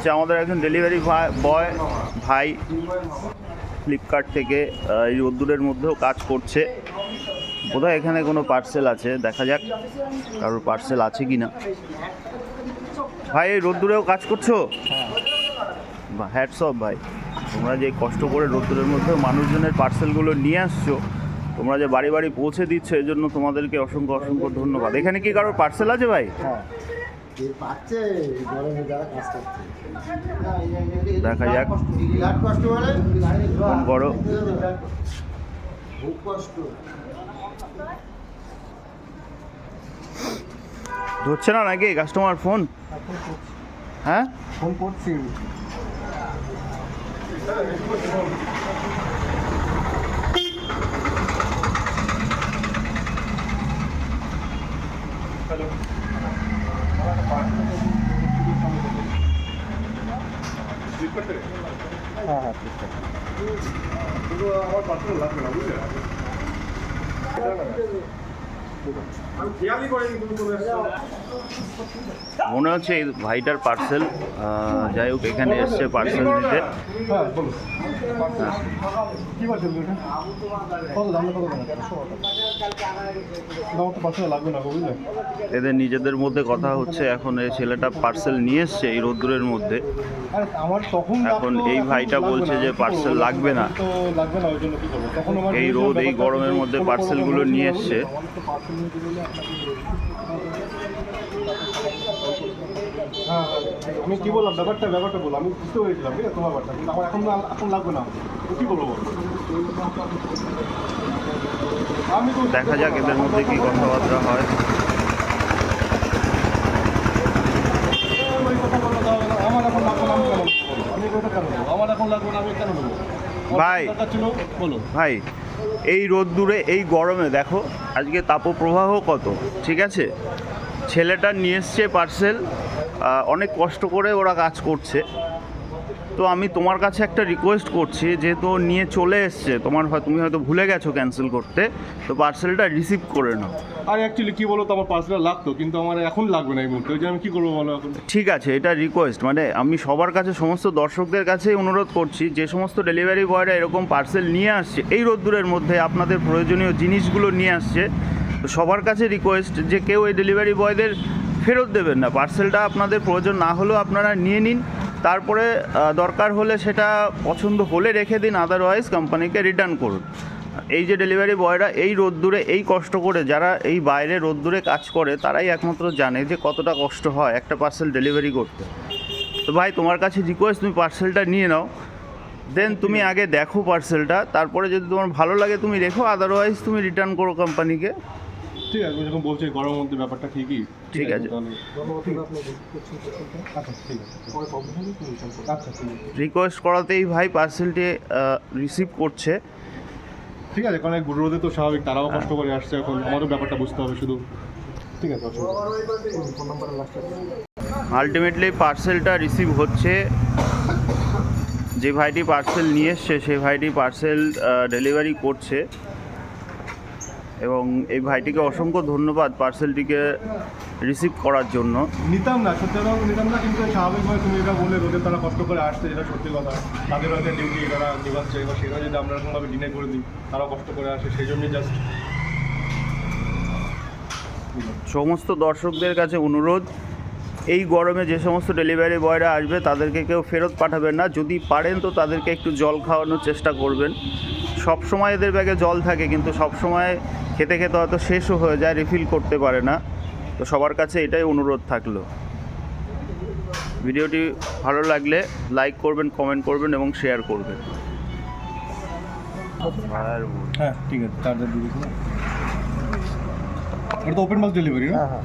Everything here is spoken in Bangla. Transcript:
হচ্ছে আমাদের একজন ডেলিভারি বয় ভাই ফ্লিপকার্ট থেকে এই রোদ্দুরের মধ্যেও কাজ করছে। বোধহয় এখানে কোনো পার্সেল আছে, দেখা যাক কারোর পার্সেল আছে কি না। ভাই এই রোদ্দুরেও কাজ করছো? বা হ্যাটস অফ ভাই, তোমরা যে কষ্ট করে রোদ্দুরের মধ্যেও মানুষজনের পার্সেলগুলো নিয়ে আসছো, তোমরা যে বাড়ি বাড়ি পৌঁছে দিচ্ছ, এর জন্য তোমাদেরকে অসংখ্য অসংখ্য ধন্যবাদ। এখানে কি কারোর পার্সেল আছে ভাই? দেখা যাক ফোন করো। ধরছে না নাকি কাস্টমার ফোন? হ্যাঁ ফোন করছি। হ্যাঁ হ্যাঁ আমার পার্সেল লাগবে না, বুঝলে? মনে হচ্ছে এই ভাইটার পার্সেল, যাই হোক এখানে এসছে পার্সেল দিতে। এদের নিজেদের মধ্যে কথা হচ্ছে, এখন এই ছেলেটা পার্সেল নিয়ে এসছে এই রোদ্দুরের মধ্যে। এখন এই ভাইটা বলছে যে পার্সেল লাগবে না, এই রোদ এই গরমের মধ্যে পার্সেলগুলো নিয়ে এসছে। হ্যাঁ আমি কি বললাম, ব্যাপারটা বললাম, আমি বুঝতে পেরেছিলাম, ঠিক আছে তোমার ব্যাপারটা, কিন্তু আমার এখন লাগবে না, কি বলবো বল? আমি তো দেখা যাক এদের মধ্যে কি কথাবার্তা হয়। আমার এখন লাগবে না, আমি কথা কেন বলবো? আমার এখন লাগবে না, আমি কেন বলবো? ভাই বলো ভাই, এই রোদ্দুরে এই গরমে দেখো আজকে তাপপ্রবাহ কত, ঠিক আছে? ছেলেটা নিয়ে এসছে পার্সেল, অনেক কষ্ট করে ওরা কাজ করছে। তো আমি তোমার কাছে একটা রিকোয়েস্ট করছি, যেহেতু নিয়ে চলে এসছে, তুমি হয়তো ভুলে গেছো ক্যান্সেল করতে, তো পার্সেলটা রিসিভ করে নাও। আর অ্যাকচুয়ালি কী বলো তো, আমার পার্সেলটা লাগতো, কিন্তু আমার এখন লাগবে না এই মুহূর্তে, ওই যে আমি কী করবো বলো এখন? ঠিক আছে, এটা রিকোয়েস্ট, মানে আমি সবার কাছে, সমস্ত দর্শকদের কাছেই অনুরোধ করছি, যে সমস্ত ডেলিভারি বয়রা এরকম পার্সেল নিয়ে আসছে এই রোদ্দুরের মধ্যে, আপনাদের প্রয়োজনীয় জিনিসগুলো নিয়ে আসছে, তো সবার কাছে রিকোয়েস্ট যে কেউ এই ডেলিভারি বয়দের ফেরত দেবেন না। পার্সেলটা আপনাদের প্রয়োজন না হলেও আপনারা নিয়ে নিন, তারপরে দরকার হলে সেটা পছন্দ হলে রেখে দিন, আদারওয়াইজ কোম্পানিকে রিটার্ন করুন। এই যে ডেলিভারি বয়রা এই রোদ্দুরে এই কষ্ট করে, যারা এই বাইরে রোদ্দুরে কাজ করে, তারাই একমাত্র জানে যে কতটা কষ্ট হয় একটা পার্সেল ডেলিভারি করতে। তো ভাই তোমার কাছে রিকোয়েস্ট, তুমি পার্সেলটা নিয়ে নাও, দেন তুমি আগে দেখো পার্সেলটা, তারপরে যদি তোমার ভালো লাগে তুমি রেখো, আদারওয়াইজ তুমি রিটার্ন করো কোম্পানিকে। ঠিক আছে, যখন বলছি গরমের মধ্যে ব্যাপারটা ঠিকই। ঠিক আছে, রিকোয়েস্ট করাতেই ভাই পার্সেলটি রিসিভ করছে। ঠিক আছে, কারণ রোদে তো স্বাভাবিক, তারাও কষ্ট করে আসছে, এখন আমারও ব্যাপারটা বুঝতে হবে শুধু। ঠিক আছে, আলটিমেটলি পার্সেলটা রিসিভ হচ্ছে। যে ভাইটি পার্সেল নিয়ে এসছে সেই ভাইটি পার্সেল ডেলিভারি করছে, এবং এই ভাইটিকে অসংখ্য ধন্যবাদ পার্সেলটিকে রিসিভ করার জন্য। নিতাম না, সত্যি কথা নিতাম না, কিন্তু স্বাভাবিকভাবে তুমি এটা বললে, রোদে তারা কষ্ট করে আসছে, যেটা সত্যি কথা, তাদের হয়তো ডিউটি তারা নিবাচ্ছে, এবার সেটা যদি আমরা এরকমভাবে ডিনে করে দিই, তারাও কষ্ট করে আসে, সেই জন্যই জাস্ট। সমস্ত দর্শকদের কাছে অনুরোধ, এই গরমে যে সমস্ত ডেলিভারি বয়রা আসবে তাদেরকে কেউ ফেরত পাঠাবেন না, যদি পারেন তো তাদেরকে একটু জল খাওয়ানোর চেষ্টা করবেন। সব সময় এদের ব্যাগে জল থাকে, কিন্তু সব সময় খেতে খেতে হয়তো শেষও হয়ে যায়, রিফিল করতে পারে না। তো সবার কাছে এটাই অনুরোধ থাকলো। ভিডিওটি ভালো লাগলে লাইক করবেন, কমেন্ট করবেন এবং শেয়ার করবেন। হ্যাঁ ঠিক আছে, চার্জার দিয়ে দিচ্ছি না, এটা তো ওপেন বক্স ডেলিভারি না? হ্যাঁ।